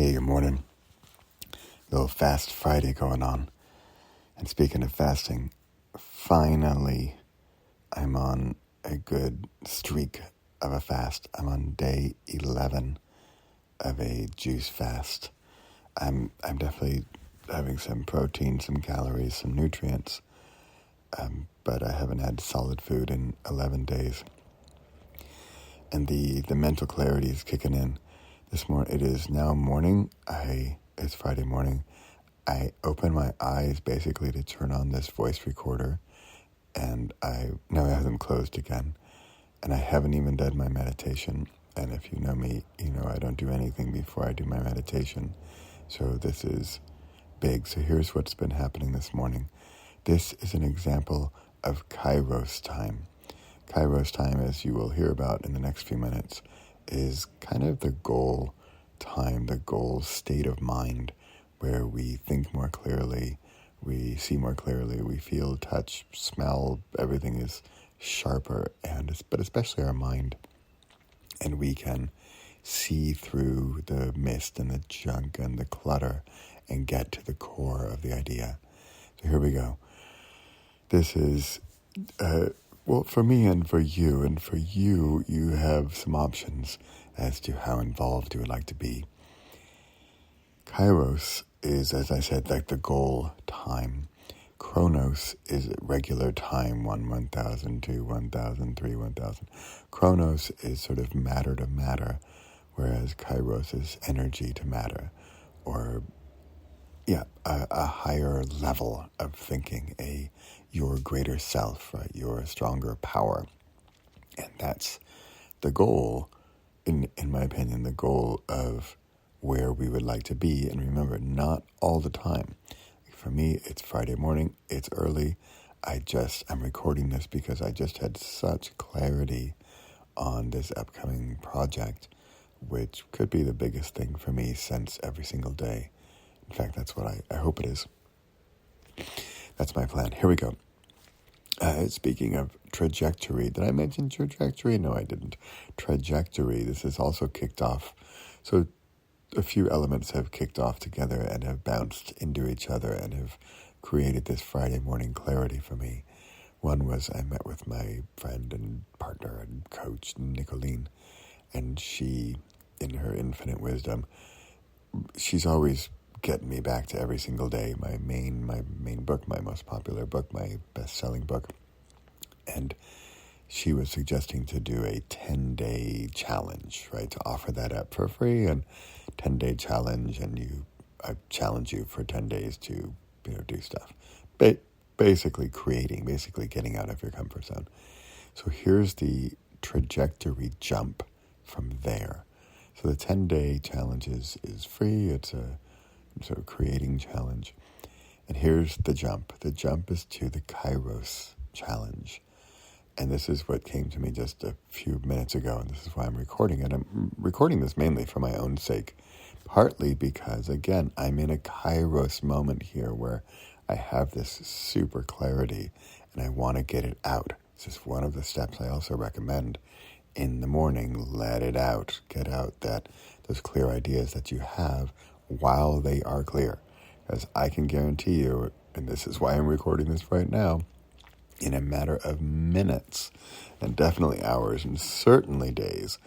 Hey, good morning. Little Fast Friday going on. And speaking of fasting, finally I'm on a good streak of a fast. I'm on day 11 of a juice fast. I'm definitely having some protein, some calories, some nutrients, but I haven't had solid food in 11 days. And the mental clarity is kicking in. This morning, it is now morning. It's Friday morning. I open my eyes basically to turn on this voice recorder, and now I have them closed again, and I haven't even done my meditation. And if you know me, you know I don't do anything before I do my meditation. So this is big. So here's what's been happening this morning. This is an example of Kairos time. Kairos time, as you will hear about in the next few minutes, is kind of the goal time, the goal state of mind, where we think more clearly, we see more clearly, we feel, touch, smell, everything is sharper, but especially our mind. And we can see through the mist and the junk and the clutter and get to the core of the idea. So here we go. This is, for me and for you. And for you, you have some options as to how involved you would like to be. Kairos is, as I said, like the goal time. Chronos is regular time, 1,000, 2, 1,000, 3, 1,000. Chronos is sort of matter to matter, whereas Kairos is energy to matter, or a higher level of thinking, your greater self, right? Your stronger power. And that's the goal, in my opinion, the goal of where we would like to be. And remember, not all the time. For me, it's Friday morning, it's early. I'm recording this because I just had such clarity on this upcoming project, which could be the biggest thing for me since every single day. In fact, that's what I hope it is. That's my plan. Here we go. Speaking of trajectory, did I mention trajectory? No, I didn't. Trajectory, this is also kicked off. So a few elements have kicked off together and have bounced into each other and have created this Friday morning clarity for me. One was I met with my friend and partner and coach, Nicolene, and she, in her infinite wisdom, she's always getting me back to every single day. My main book, my most popular book, my best-selling book. And she was suggesting to do a 10-day challenge, right? To offer that up for free, and 10-day challenge, and I challenge you for 10 days to, do stuff. Basically getting out of your comfort zone. So here's the trajectory jump from there. So the 10-day challenge is free. It's a sort of creating challenge. And here's the jump. The jump is to the Kairos challenge. And this is what came to me just a few minutes ago, and this is why I'm recording it. I'm recording this mainly for my own sake, partly because, again, I'm in a Kairos moment here where I have this super clarity, and I want to get it out. This is one of the steps I also recommend in the morning. Let it out. Get out those clear ideas that you have while they are clear. Because I can guarantee you, and this is why I'm recording this right now, in a matter of minutes, and definitely hours, and certainly days,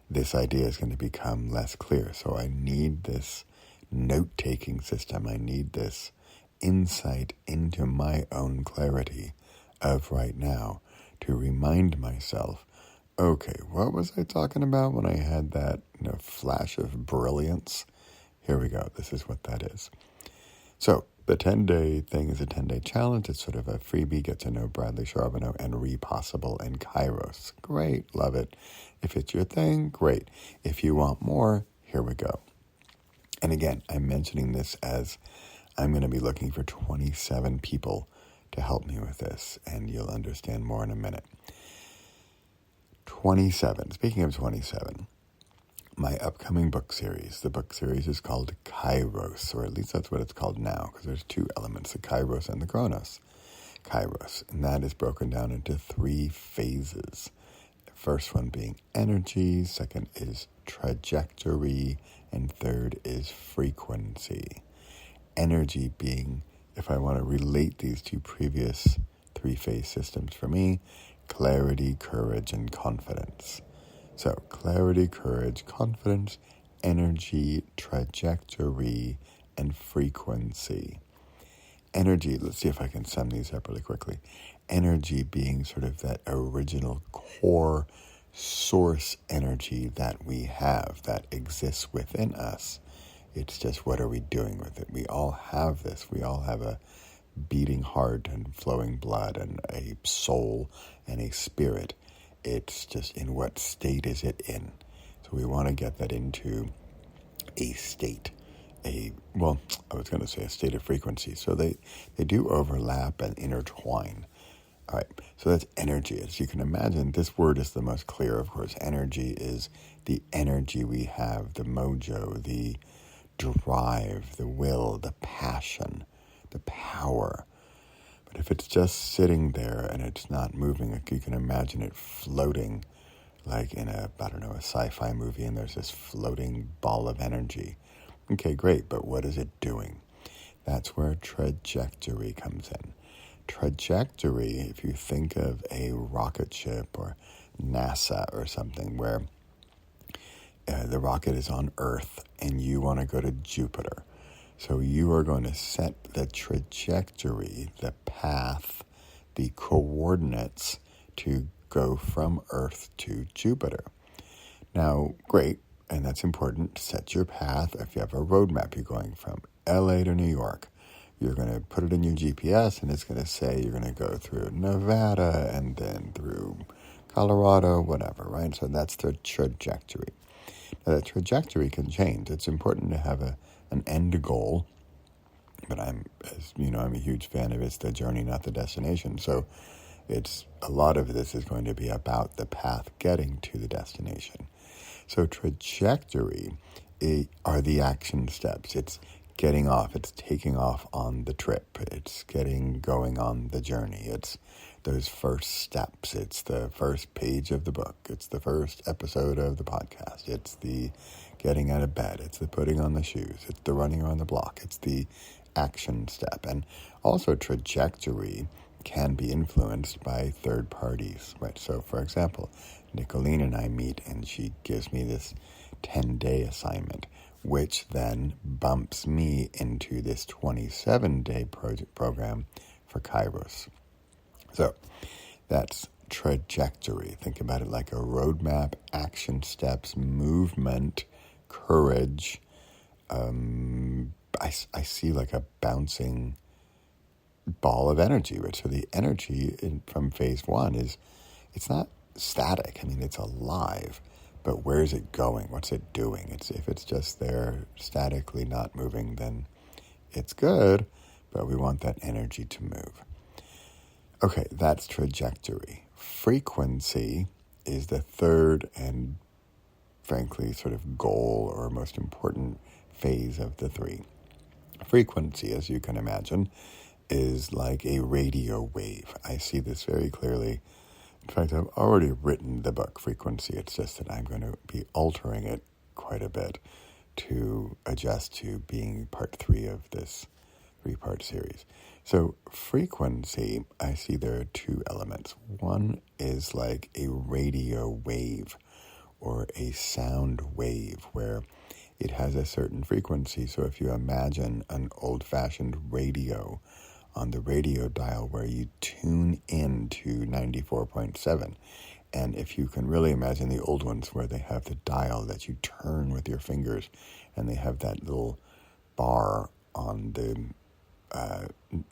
this idea is going to become less clear. So I need this note-taking system. I need this insight into my own clarity of right now to remind myself, okay, what was I talking about when I had that flash of brilliance? Here we go. This is what that is. So the 10-day thing is a 10-day challenge. It's sort of a freebie, get to know Bradley Charbonneau and Re and Kairos. Great, love it. If it's your thing, great. If you want more, here we go. And again, I'm mentioning this as I'm going to be looking for 27 people to help me with this, and you'll understand more in a minute. 27. Speaking of 27, my upcoming book series. The book series is called Kairos, or at least that's what it's called now, because there's two elements, the Kairos and the Chronos. Kairos, and that is broken down into 3 phases. First one being energy, second is trajectory, and third is frequency. Energy being, if I want to relate these two previous three-phase systems for me, clarity, courage, and confidence. So clarity, courage, confidence, energy, trajectory, and frequency. Energy, let's see if I can sum these up really quickly. Energy being sort of that original core source energy that we have, that exists within us. It's just, what are we doing with it? We all have this. We all have a beating heart and flowing blood and a soul and a spirit. It's just, in what state is it in? So we want to get that into a state, I was going to say a state of frequency. So they do overlap and intertwine. All right, so that's energy. As you can imagine, this word is the most clear, of course. Energy is the energy we have, the mojo, the drive, the will, the passion, the power. But if it's just sitting there and it's not moving, like you can imagine it floating like in a sci-fi movie, and there's this floating ball of energy. Okay, great, but what is it doing? That's where trajectory comes in. Trajectory, if you think of a rocket ship or NASA or something, where the rocket is on Earth and you want to go to Jupiter. So you are going to set the trajectory, the path, the coordinates to go from Earth to Jupiter. Now, great, and that's important. Set your path. If you have a roadmap, you're going from LA to New York. You're going to put it in your GPS, and it's going to say you're going to go through Nevada and then through Colorado, whatever, right? So that's the trajectory. Now, that trajectory can change. It's important to have an end goal, but I'm a huge fan of it's the journey, not the destination. So a lot of this is going to be about the path getting to the destination. So trajectory are the action steps. It's getting off. It's taking off on the trip. It's going on the journey. It's those first steps. It's the first page of the book. It's the first episode of the podcast. It's the getting out of bed. It's the putting on the shoes. It's the running around the block. It's the action step. And also trajectory can be influenced by third parties, right? So, for example, Nicolene and I meet, and she gives me this 10-day assignment, which then bumps me into this 27-day program for Kairos. So that's trajectory. Think about it like a roadmap, action steps, movement, courage. I see like a bouncing ball of energy, right? So the energy from phase one it's not static. I mean, it's alive, but where is it going? What's it doing? If it's just there statically not moving, then it's good, but we want that energy to move. Okay, that's trajectory. Frequency is the third and frankly sort of goal or most important phase of the three. Frequency, as you can imagine, is like a radio wave. I see this very clearly. In fact, I've already written the book Frequency. It's just that I'm going to be altering it quite a bit to adjust to being part 3 of this 3-part series. So frequency, I see there are 2 elements. One is like a radio wave or a sound wave where it has a certain frequency. So if you imagine an old-fashioned radio on the radio dial where you tune in to 94.7, and if you can really imagine the old ones where they have the dial that you turn with your fingers, and they have that little bar on the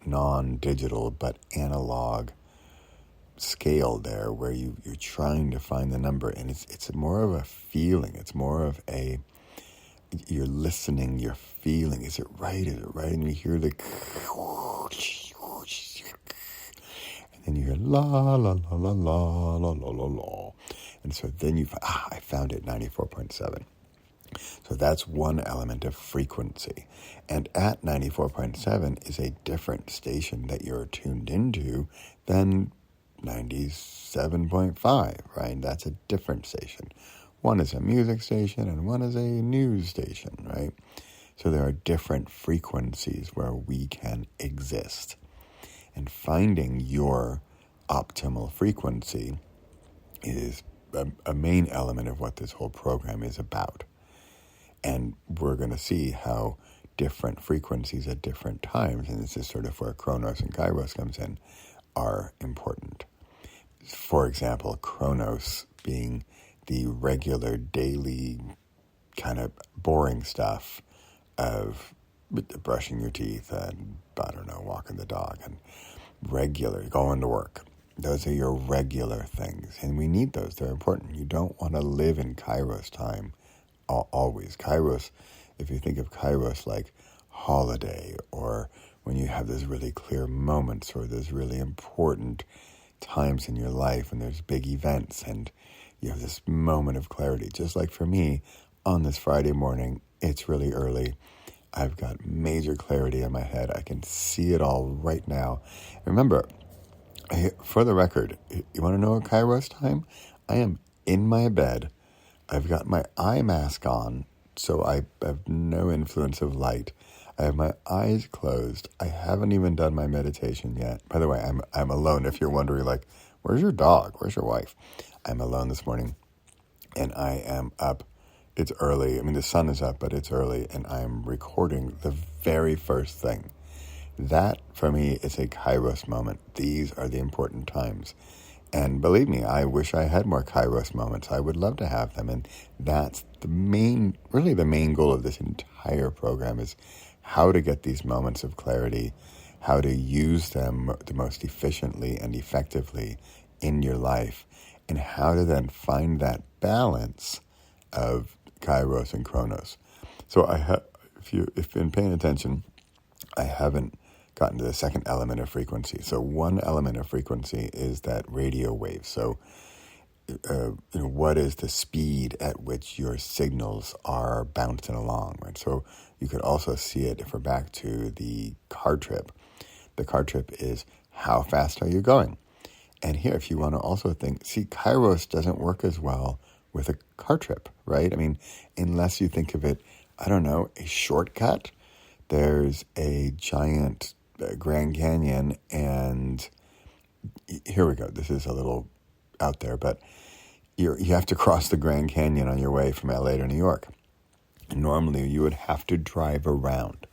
non-digital but analog scale there where you're trying to find the number, and it's more of a feeling. It's more of a, you're listening, you're feeling, is it right, and you hear the and then you hear la la la la la la la la la, and so then I found it, 94.7. So that's one element of frequency. And at 94.7 is a different station that you're tuned into than 97.5, right? That's a different station. One is a music station and one is a news station, right? So there are different frequencies where we can exist. And finding your optimal frequency is a main element of what this whole program is about. And we're going to see how different frequencies at different times, and this is sort of where Chronos and Kairos comes in, are important. For example, Chronos being the regular daily kind of boring stuff of brushing your teeth and, I don't know, walking the dog and regular, going to work. Those are your regular things, and we need those. They're important. You don't want to live in Kairos time always. Kairos, if you think of Kairos like holiday, or when you have those really clear moments or those really important times in your life and there's big events and you have this moment of clarity. Just like for me, on this Friday morning, it's really early. I've got major clarity in my head. I can see it all right now. Remember, for the record, you want to know a Kairos time? I am in my bed. I've got my eye mask on, so I have no influence of light. I have my eyes closed. I haven't even done my meditation yet. By the way, I'm alone. If you're wondering, like, where's your dog? Where's your wife? I'm alone this morning, and I am up. It's early. I mean, the sun is up, but it's early, and I'm recording the very first thing. That, for me, is a Kairos moment. These are the important times. And believe me, I wish I had more Kairos moments. I would love to have them. And that's the main goal of this entire program, is how to get these moments of clarity, how to use them the most efficiently and effectively in your life, and how to then find that balance of Kairos and Chronos. So if you've been paying attention, I haven't gotten to the second element of frequency. So one element of frequency is that radio wave. So, what is the speed at which your signals are bouncing along, right? So you could also see it if we're back to the car trip. The car trip is how fast are you going? And here, if you want to also see, Kairos doesn't work as well with a car trip, right? I mean, unless you think of it, I don't know, a shortcut. There's a giant Grand Canyon, and here we go. This is a little out there, but you have to cross the Grand Canyon on your way from LA to New York. And normally you would have to drive around.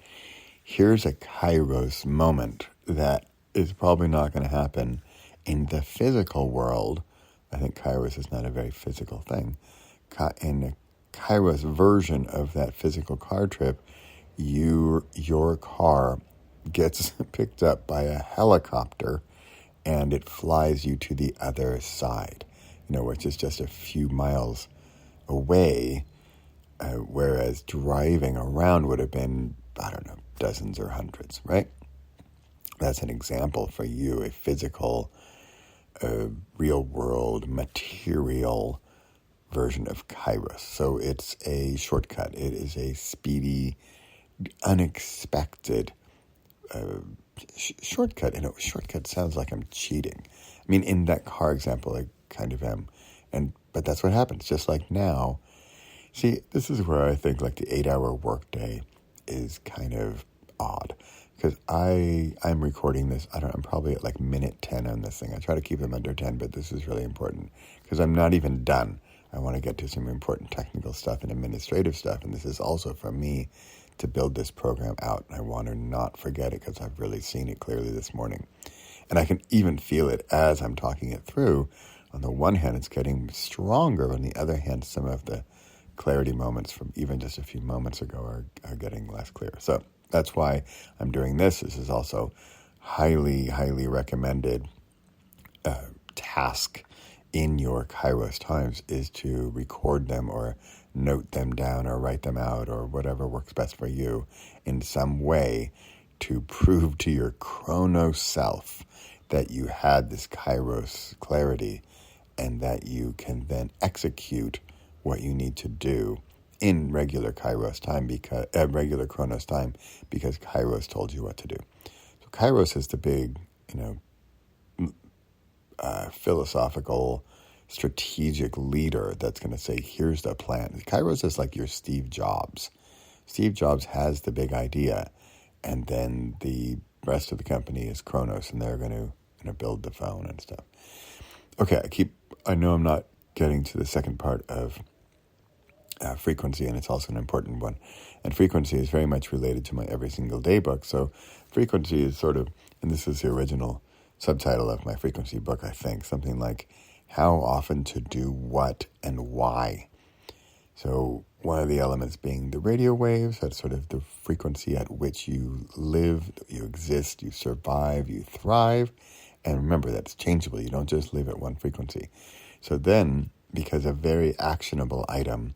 Here's a Kairos moment that is probably not going to happen in the physical world. I think Kairos is not a very physical thing. In a Kairos version of that physical car trip, your car gets picked up by a helicopter and it flies you to the other side, which is just a few miles away, whereas driving around would have been, I don't know, dozens or hundreds, right? That's an example for you, a physical, real world, material version of Kairos. So it's a shortcut. It is a speedy, unexpected shortcut. Shortcut sounds like I'm cheating. I mean, in that car example, I kind of am. But that's what happens. Just like now. See, this is where I think like the 8-hour workday is kind of odd. Because I'm recording this, I'm probably at like minute 10 on this thing. I try to keep them under 10, but this is really important. Because I'm not even done. I want to get to some important technical stuff and administrative stuff. And this is also for me to build this program out. And I want to not forget it because I've really seen it clearly this morning. And I can even feel it as I'm talking it through. On the one hand, it's getting stronger. On the other hand, some of the clarity moments from even just a few moments ago are getting less clear. So that's why I'm doing this. This is also highly, highly recommended task in your Kairos times, is to record them or note them down or write them out or whatever works best for you in some way to prove to your Chronos self that you had this Kairos clarity and that you can then execute what you need to do in regular Kairos time, because regular Chronos time, because Kairos told you what to do. So Kairos is the big, philosophical, strategic leader that's going to say, here's the plan. Kairos is like your Steve Jobs. Steve Jobs has the big idea, and then the rest of the company is Kronos, and they're going to build the phone and stuff. Okay, I know I'm not getting to the second part of frequency, and it's also an important one. And frequency is very much related to my Every Single Day book. So frequency is sort of, and this is the original subtitle of my frequency book, I think, something like how often to do what and why. So one of the elements being the radio waves, that's sort of the frequency at which you live, you exist, you survive, you thrive. And remember, that's changeable. You don't just live at one frequency. So then, because a very actionable item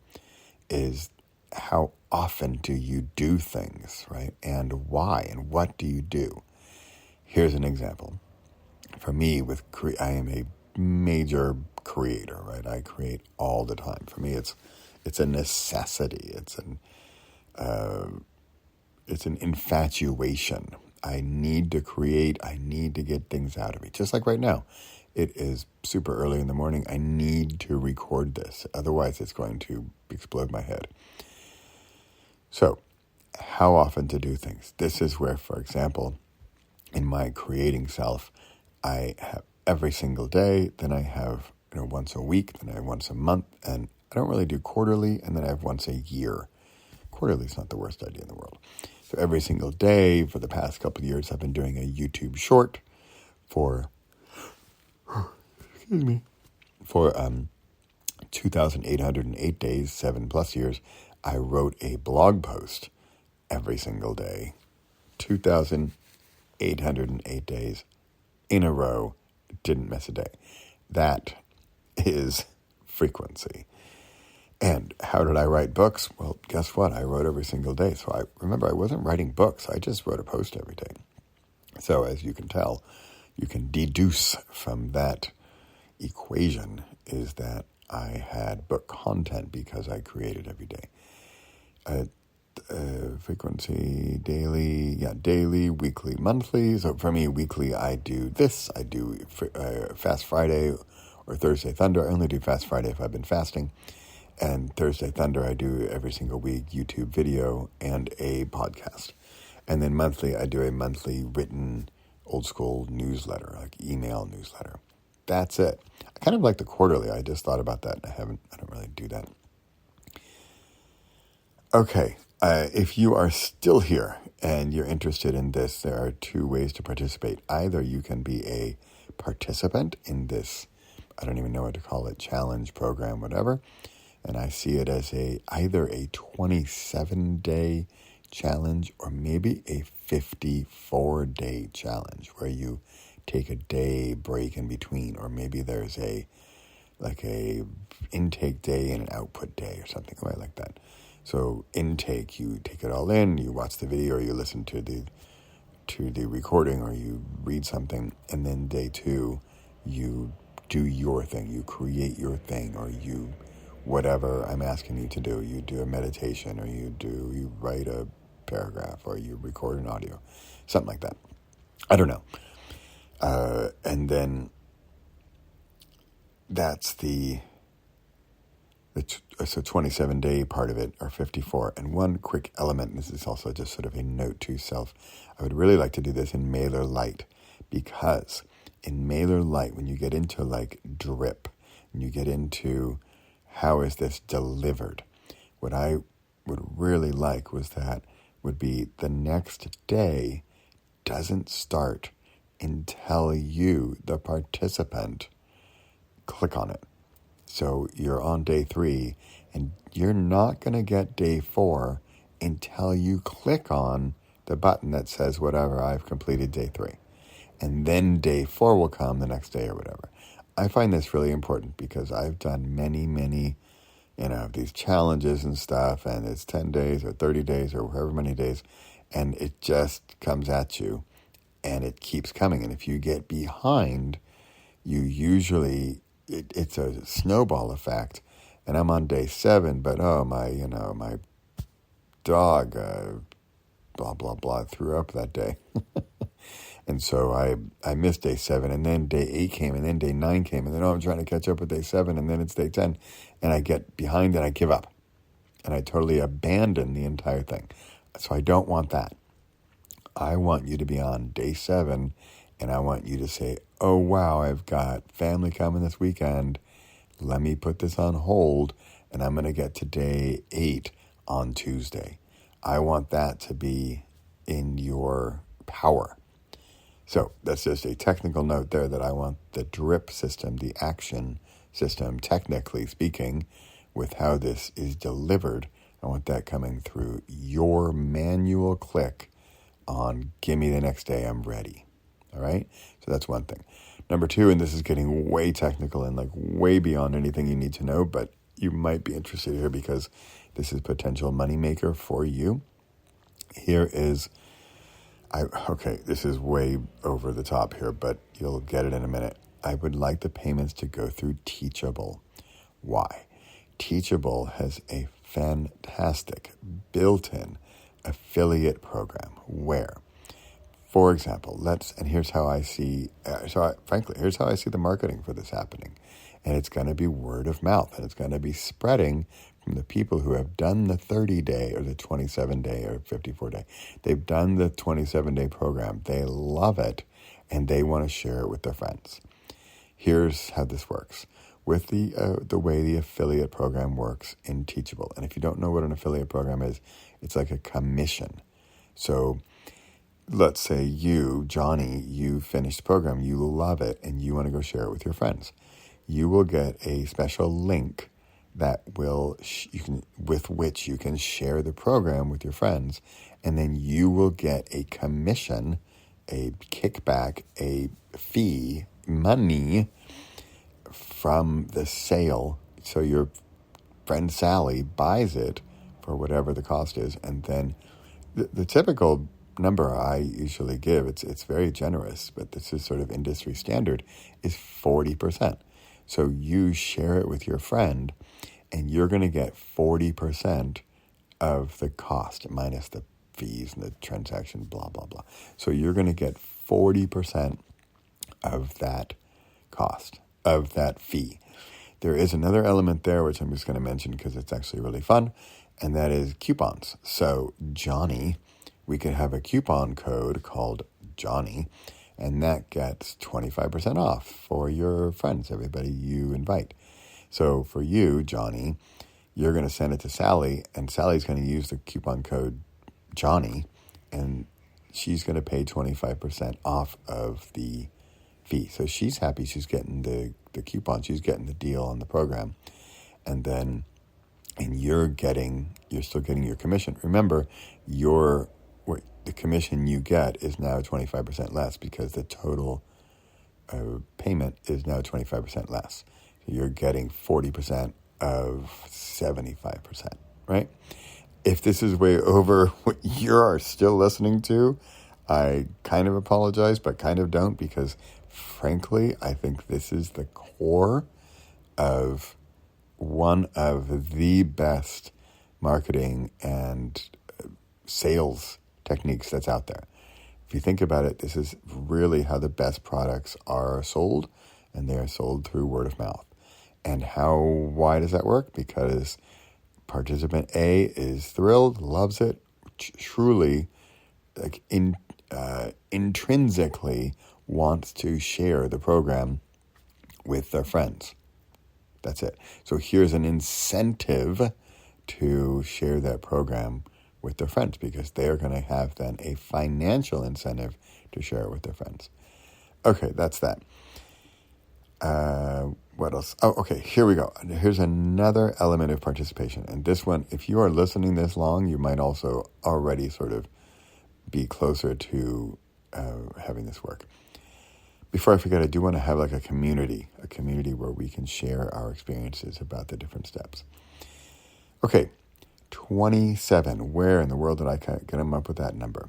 is how often do you do things, right? And why, and what do you do? Here's an example. For me, I am a major creator, right? I create all the time. For me, it's a necessity. It's an infatuation. I need to create. I need to get things out of me. Just like right now. It is super early in the morning. I need to record this. Otherwise, it's going to explode my head. So, how often to do things? This is where, for example, in my creating self, I have every single day. Then I have once a week. Then I have once a month. And I don't really do quarterly. And then I have once a year. Quarterly is not the worst idea in the world. So every single day for the past couple of years, I've been doing a YouTube short for 2,808 days, 7+ years. I wrote a blog post every single day, 2,808 days in a row, didn't miss a day. That is frequency. And how did I write books? Well, guess what? I wrote every single day. So I wasn't writing books. I just wrote a post every day. So as you can tell, you can deduce from that equation is that I had book content because I created every day. Frequency, daily, weekly, monthly. So for me, weekly, I do this. I do Fast Friday or Thursday Thunder. I only do Fast Friday if I've been fasting. And Thursday Thunder, I do every single week, YouTube video and a podcast. And then monthly, I do a monthly written old school newsletter, like email newsletter. That's it. I kind of like the quarterly. I just thought about that. I don't really do that. Okay. If you are still here and you're interested in this, there are two ways to participate. Either you can be a participant in this, I don't even know what to call it, challenge, program, whatever. And I see it as either a 27-day challenge or maybe a 54-day challenge where you take a day break in between, or maybe there's a intake day and an output day or something like that. So intake, you take it all in, you watch the video, or you listen to the recording, or you read something, and then day 2, you do your thing, you create your thing, or you whatever I'm asking you to do. You do a meditation, or you write a paragraph, or you record an audio, something like that. I don't know. And then that's the 27-day part of it, or 54. And one quick element, and this is also just sort of a note to self, I would really like to do this in Mailer Lite, because in Mailer Lite, when you get into like drip, and you get into how is this delivered, what I would really like would be the next day doesn't start until you, the participant, click on it. So you're on day 3, and you're not going to get day 4 until you click on the button that says whatever, I've completed day 3. And then day 4 will come the next day or whatever. I find this really important because I've done many, these challenges and stuff, and it's 10 days or 30 days or however many days, and it just comes at you, and it keeps coming. And if you get behind, you usually, it's a snowball effect. And I'm on day 7, but my dog, blah, blah, blah, threw up that day. And so I missed day 7, and then day 8 came, and then day 9 came, and then I'm trying to catch up with day 7, and then it's day 10, and I get behind and I give up. And I totally abandon the entire thing. So I don't want that. I want you to be on day 7, and I want you to say, oh, wow, I've got family coming this weekend. Let me put this on hold, and I'm going to get to day 8 on Tuesday. I want that to be in your power. So that's just a technical note there that I want the drip system, the action system, technically speaking, with how this is delivered. I want that coming through your manual click on give me the next day, I'm ready. All right? So that's one thing. Number 2, and this is getting way technical and like way beyond anything you need to know, but you might be interested here because this is potential moneymaker for you. Here is, this is way over the top here, but you'll get it in a minute. I would like the payments to go through Teachable. Why? Teachable has a fantastic built-in affiliate program where, for example, here's how I see, here's how I see the marketing for this happening. And it's going to be word of mouth, and it's going to be spreading from the people who have done the 30-day or the 27-day or 54-day. They've done the 27-day program. They love it, and they want to share it with their friends. Here's how this works. With the way the affiliate program works in Teachable. And if you don't know what an affiliate program is, it's like a commission. So let's say you, Johnny, you finished the program, you love it, and you want to go share it with your friends. You will get a special link that with which you can share the program with your friends, and then you will get a commission, a kickback, a fee, money from the sale. So your friend Sally buys it for whatever the cost is, and then the typical number I usually give, it's very generous, but this is sort of industry standard, is 40%. So you share it with your friend, and you're going to get 40% of the cost, minus the fees and the transaction, blah, blah, blah. So you're going to get 40% of that cost, of that fee. There is another element there, which I'm just going to mention because it's actually really fun, and that is coupons. So Johnny, we could have a coupon code called Johnny, and that gets 25% off for your friends, everybody you invite. So for you, Johnny, you're going to send it to Sally, and Sally's going to use the coupon code Johnny, and she's going to pay 25% off of the fee. So she's happy. She's getting the coupon. She's getting the deal on the program. And you're still getting your commission. Remember, the commission you get is now 25% less because the total payment is now 25% less. So you're getting 40% of 75%, right? If this is way over what you are still listening to, I kind of apologize, but kind of don't, because frankly, I think this is the core of one of the best marketing and sales techniques that's out there. If you think about it, this is really how the best products are sold, and they are sold through word of mouth. And why does that work? Because participant A is thrilled, loves it, truly, like intrinsically wants to share the program with their friends. That's it. So here's an incentive to share that program with their friends, because they're going to have then a financial incentive to share it with their friends. Okay, that's that. What else? Oh, okay, here we go. Here's another element of participation. And this one, if you are listening this long, you might also already sort of be closer to having this work. Before I forget, I do want to have like a community where we can share our experiences about the different steps. Okay, 27. Where in the world did I come up with that number?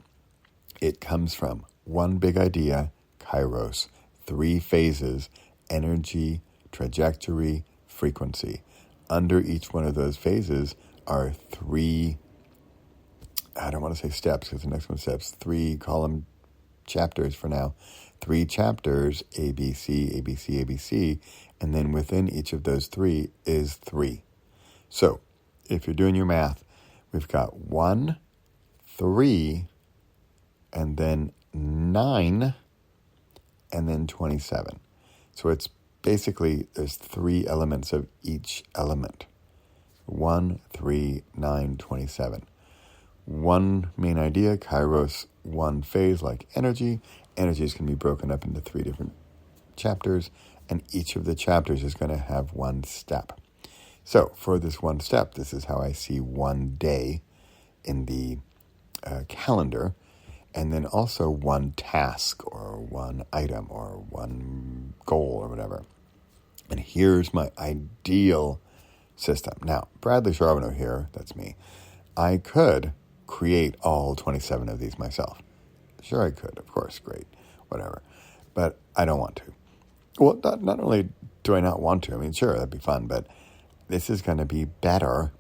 It comes from one big idea, kairos, 3 phases, energy, trajectory, frequency. Under each one of those phases are 3, I don't want to say steps because the next one steps, 3, call them chapters for now. 3 chapters, A, B, C, A, B, C, A, B, C, and then within each of those 3 is 3. So, if you're doing your math, we've got 1, 3, and then 9, and then 27. So it's basically, there's 3 elements of each element. 1, 3, 9, 27. One main idea, Kairos, one phase like energy. Energies can be broken up into 3 different chapters, and each of the chapters is going to have 1 step. So for this 1 step, this is how I see 1 day in the calendar, and then also 1 task or 1 item or 1 goal or whatever. And here's my ideal system. Now, Bradley Charbonneau here, that's me. I could create all 27 of these myself. Sure I could, of course, great, whatever. But I don't want to. Well, not only do I not want to, I mean, sure, that'd be fun, but this is going to be better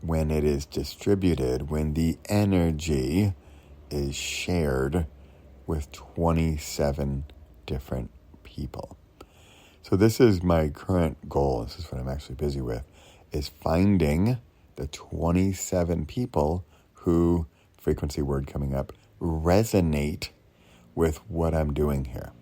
when it is distributed, when the energy is shared with 27 different people. So this is my current goal. This is what I'm actually busy with, is finding the 27 people who, frequency word coming up, resonate with what I'm doing here.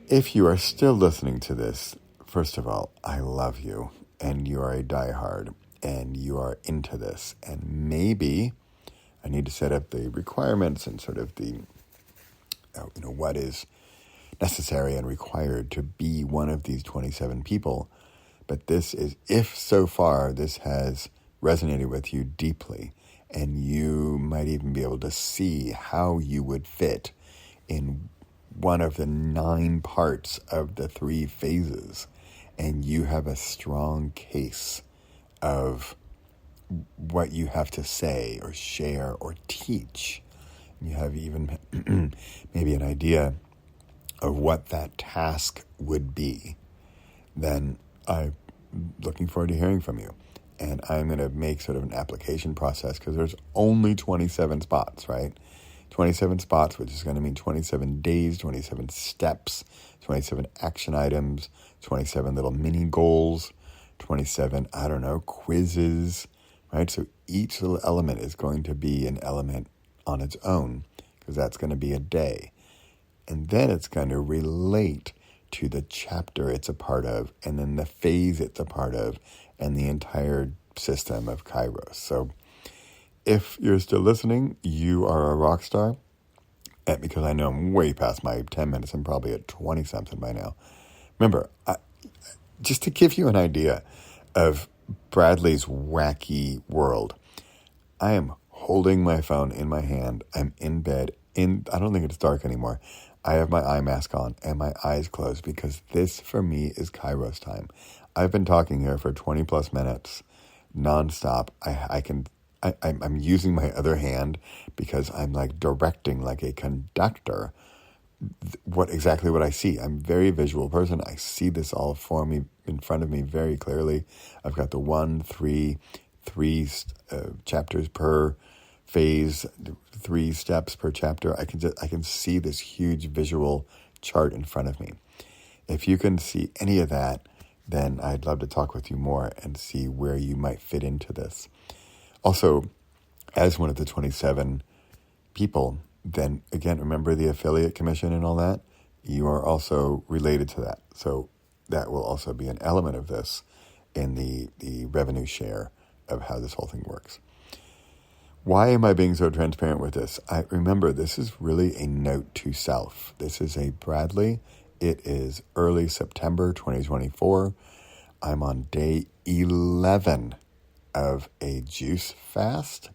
If you are still listening to this, first of all, I love you, and you are a diehard, and you are into this, and maybe I need to set up the requirements and sort of the, what is necessary and required to be one of these 27 people. But this is, if so far this has resonated with you deeply, and you might even be able to see how you would fit in one of the 9 parts of the 3 phases, and you have a strong case of what you have to say or share or teach. You have even maybe an idea of what that task would be, then I'm looking forward to hearing from you. And I'm going to make sort of an application process, because there's only 27 spots, right? 27 spots, which is going to mean 27 days, 27 steps, 27 action items, 27 little mini goals, 27, quizzes, right? So each little element is going to be an element on its own, because that's going to be a day. And then it's going to relate to the chapter it's a part of, and then the phase it's a part of, and the entire system of Kairos. So if you're still listening, you are a rock star. And because I know I'm way past my 10 minutes, I'm probably at 20-something by now. Remember, just to give you an idea of Bradley's wacky world, I am holding my phone in my hand. I'm in bed. I don't think it's dark anymore. I have my eye mask on and my eyes closed, because this, for me, is Kairos time. I've been talking here for 20 plus minutes, nonstop. I'm using my other hand because I'm like directing like a conductor exactly what I see. I'm a very visual person. I see this all for me, in front of me very clearly. I've got the 1, 3 chapters per phase, 3 steps per chapter. I can see this huge visual chart in front of me. If you can see any of that, then I'd love to talk with you more and see where you might fit into this. Also, as one of the 27 people, then again, remember the affiliate commission and all that? You are also related to that. So that will also be an element of this in the revenue share of how this whole thing works. Why am I being so transparent with this? Remember, this is really a note to self. This is a Bradley. It is early September 2024. I'm on day 11 of a juice fast.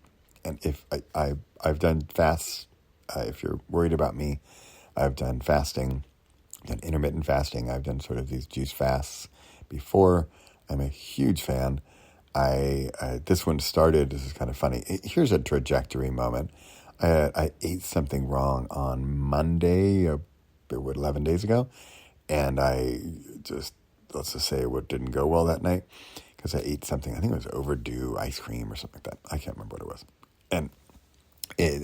And if I've done fasts, if you're worried about me, I've done fasting, done intermittent fasting. I've done sort of these juice fasts before. I'm a huge fan. This one started, this is kind of funny. Here's a trajectory moment. I ate something wrong on Monday, 11 days ago, and let's just say it didn't go well that night, because I ate something, I think it was overdue ice cream or something like that. I can't remember what it was. And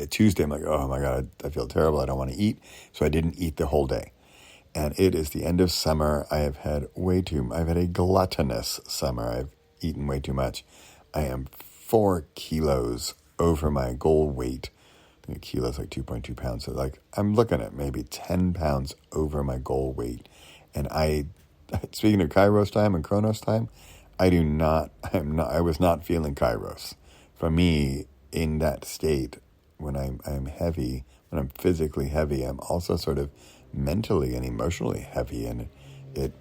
Tuesday, I'm like, oh my God, I feel terrible. I don't want to eat. So I didn't eat the whole day. And it is the end of summer. I've had a gluttonous summer. I've eaten way too much. I am 4 kilos over my goal weight. I think a kilo is like 2.2 pounds. So like I'm looking at maybe 10 pounds over my goal weight. And speaking of Kairos time and Chronos time, I was not feeling Kairos. For me, in that state, when I'm heavy, when I'm physically heavy, I'm also sort of mentally and emotionally heavy, and it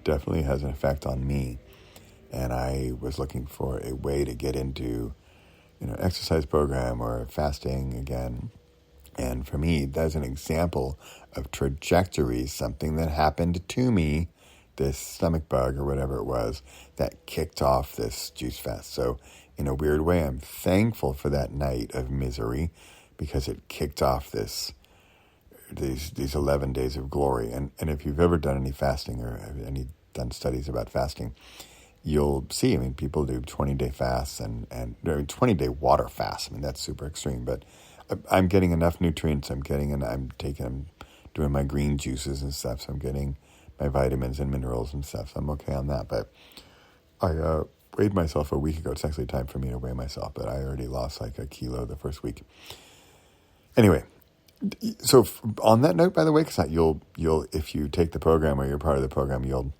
definitely has an effect on me. And I was looking for a way to get into, exercise program or fasting again. And for me, that's an example of trajectory, something that happened to me, this stomach bug or whatever it was, that kicked off this juice fast. So in a weird way, I'm thankful for that night of misery because it kicked off these 11 days of glory. And if you've ever done any fasting or done studies about fasting, you'll see, people do 20-day fasts and 20-day water fasts. That's super extreme, but I'm getting enough nutrients. I'm doing my green juices and stuff, so I'm getting my vitamins and minerals and stuff, so I'm okay on that. But I weighed myself a week ago. It's actually time for me to weigh myself, but I already lost like a kilo the first week. Anyway, so on that note, by the way, because you'll if you take the program or you're part of the program, you'll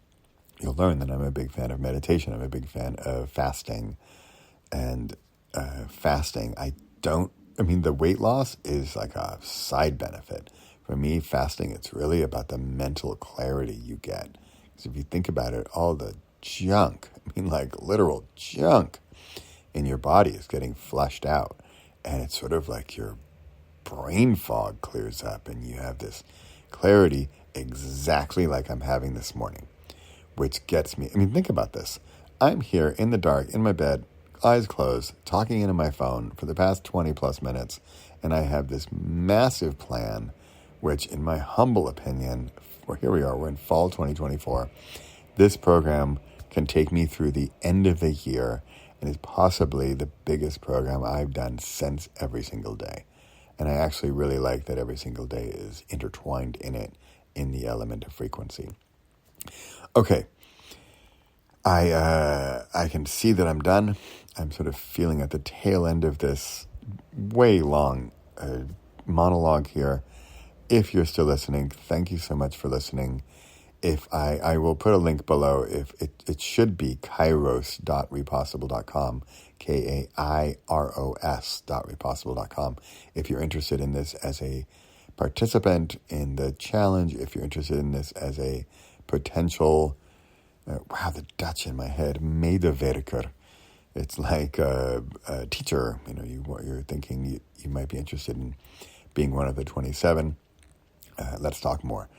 learn that I'm a big fan of meditation. I'm a big fan of fasting, and fasting. The weight loss is like a side benefit. For me, fasting, it's really about the mental clarity you get. Because if you think about it, all the junk, like literal junk in your body is getting flushed out. And it's sort of like your brain fog clears up and you have this clarity exactly like I'm having this morning, which gets me. Think about this. I'm here in the dark, in my bed, eyes closed, talking into my phone for the past 20 plus minutes, and I have this massive plan, which in my humble opinion, here we are, we're in fall 2024, this program can take me through the end of the year and is possibly the biggest program I've done since Every Single Day. And I actually really like that every single day is intertwined in it, in the element of frequency. Okay. I can see that I'm done. I'm sort of feeling at the tail end of this way long monologue here. If you're still listening, thank you so much for listening. If I will put a link below. If it should be kairos.repossible.com, KAIROS.repossible.com. If you're interested in this as a participant in the challenge, if you're interested in this as a potential, the Dutch in my head, medewerker. It's like a teacher. You're thinking you might be interested in being one of the 27. Let's talk more.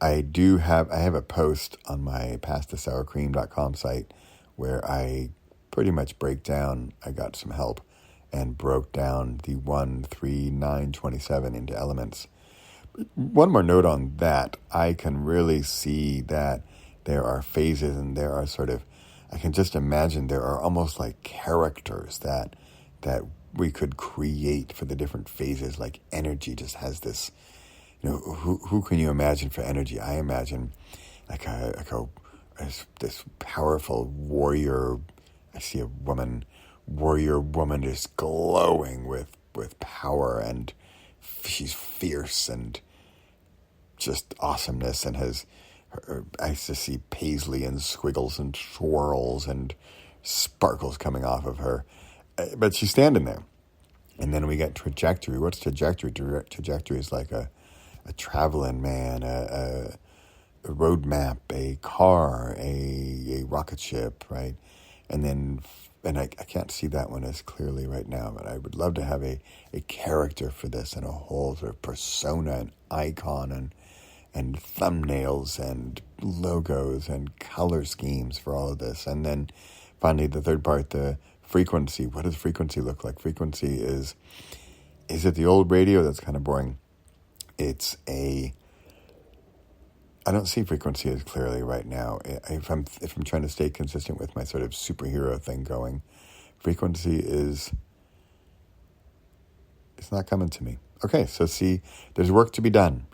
I have a post on my pastasourcream.com site where I pretty much break down. I got some help and broke down the 1, 3, 9, 27 into elements. One more note on that. I can really see that there are phases and there are I can just imagine there are almost like characters that we could create for the different phases. Like energy just has this, who can you imagine for energy? I imagine this powerful warrior. I see a warrior woman just glowing with power, and she's fierce and just awesomeness, and I just see paisley and squiggles and swirls and sparkles coming off of her. But she's standing there. And then we get trajectory. What's trajectory? Trajectory is like a traveling man, a road map, a car, a rocket ship, right? And I can't see that one as clearly right now, but I would love to have a character for this and a whole sort of persona and icon and thumbnails and logos and color schemes for all of this. And then finally, the third part, the frequency. What does frequency look like? Frequency is it the old radio? That's kind of boring. I don't see frequency as clearly right now. If I'm trying to stay consistent with my sort of superhero thing going, frequency is It's not coming to me. Okay, so see, there's work to be done.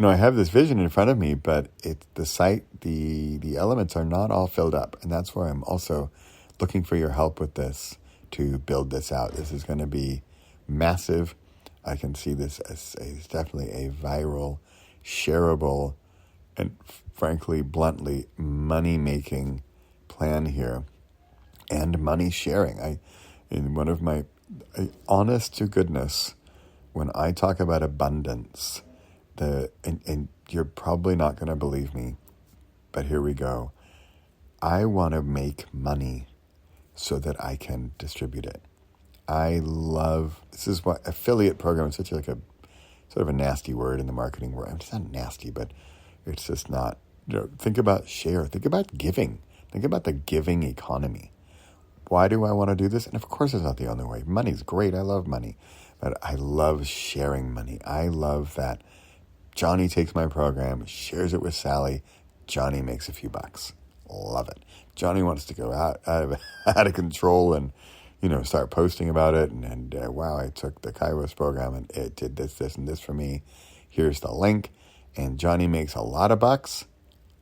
I have this vision in front of me, but the site, the elements are not all filled up. And that's where I'm also looking for your help with this to build this out. This is going to be massive. I can see this as definitely a viral, shareable, and frankly, bluntly, money-making plan here. And money sharing. In one of my, honest to goodness, when I talk about abundance, and you're probably not going to believe me, but here we go. I want to make money so that I can distribute it. This is what affiliate program is such like a sort of a nasty word in the marketing world. It's not nasty, but it's just not, think about share, think about giving, think about the giving economy. Why do I want to do this? And of course it's not the only way. Money's great. I love money, but I love sharing money. I love that Johnny takes my program, shares it with Sally. Johnny makes a few bucks. Love it. Johnny wants to go out of control and, start posting about it. And wow, I took the Kairos program and it did this, and this for me. Here's the link. And Johnny makes a lot of bucks.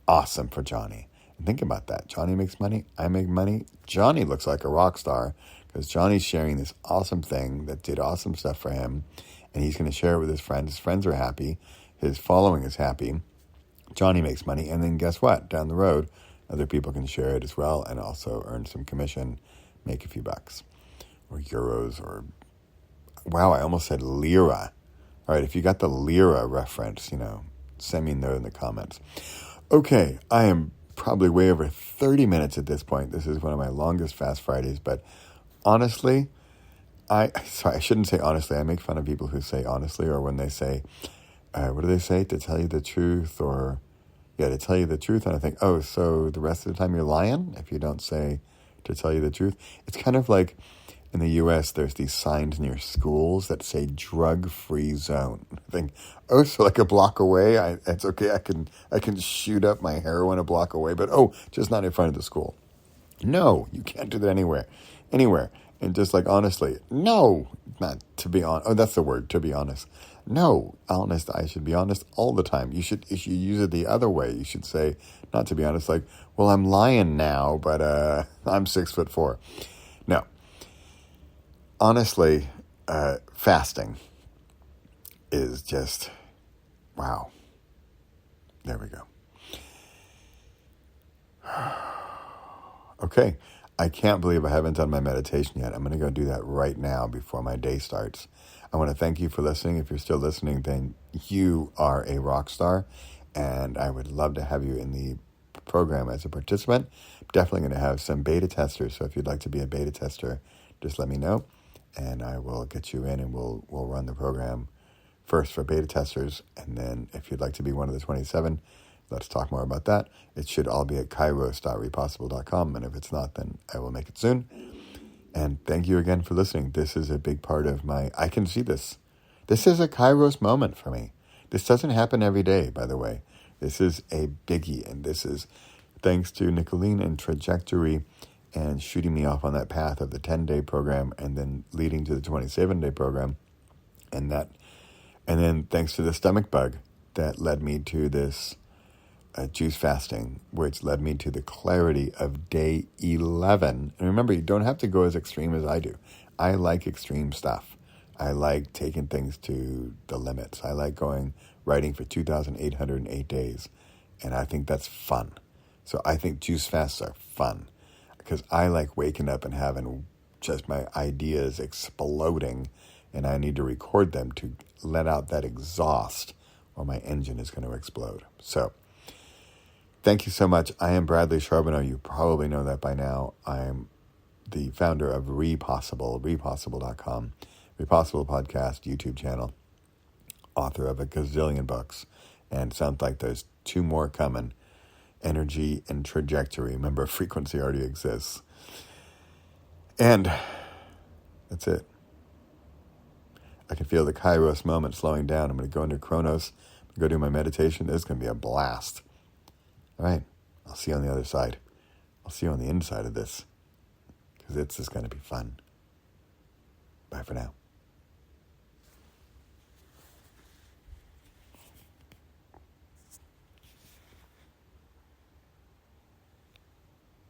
Awesome for Johnny. And think about that. Johnny makes money. I make money. Johnny looks like a rock star because Johnny's sharing this awesome thing that did awesome stuff for him. And he's going to share it with his friends. His friends are happy. His following is happy. Johnny makes money. And then guess what? Down the road, other people can share it as well and also earn some commission, make a few bucks or euros or, wow, I almost said lira. All right, if you got the lira reference, send me a note in the comments. Okay, I am probably way over 30 minutes at this point. This is one of my longest Fast Fridays, but honestly, I shouldn't say honestly. I make fun of people who say honestly, or when they say, what do they say? To tell you the truth, to tell you the truth. And I think, oh, so the rest of the time you're lying if you don't say to tell you the truth. It's kind of like in the U.S., there's these signs near schools that say drug-free zone. I think, oh, so like a block away, it's okay. I can shoot up my heroin a block away, but just not in front of the school. No, you can't do that anywhere. And just like honestly, no, not to be honest. Oh, that's the word, to be honest. No, honest, I should be honest all the time. You should use it the other way. You should say, not to be honest, like, well, I'm lying now, but I'm 6'4". No. Honestly, fasting is just, wow. There we go. Okay. I can't believe I haven't done my meditation yet. I'm going to go do that right now before my day starts. I want to thank you for listening. If you're still listening, then you are a rock star, and I would love to have you in the program as a participant. I'm definitely going to have some beta testers, so if you'd like to be a beta tester, just let me know, and I will get you in, and we'll run the program first for beta testers, and then if you'd like to be one of the 27, let's talk more about that. It should all be at kairos.repossible.com, and if it's not, then I will make it soon. And thank you again for listening. This is a big part of I can see this. This is a Kairos moment for me. This doesn't happen every day, by the way. This is a biggie, and this is thanks to Nicolene and Trajectory and shooting me off on that path of the 10-day program and then leading to the 27-day program. And then thanks to the stomach bug that led me to this juice fasting, which led me to the clarity of day 11. And remember, you don't have to go as extreme as I do. I like extreme stuff. I like taking things to the limits. I like writing for 2,808 days. And I think that's fun. So I think juice fasts are fun because I like waking up and having just my ideas exploding, and I need to record them to let out that exhaust or my engine is going to explode. So thank you so much. I am Bradley Charbonneau. You probably know that by now. I'm the founder of Repossible, repossible.com, Repossible podcast, YouTube channel, author of a gazillion books, and sounds like there's 2 more coming. Energy and Trajectory. Remember, frequency already exists. And that's it. I can feel the Kairos moment slowing down. I'm going to go into Chronos. I'm going to go do my meditation. This is going to be a blast. All right. I'll see you on the other side. I'll see you on the inside of this, because it's just going to be fun. Bye for now.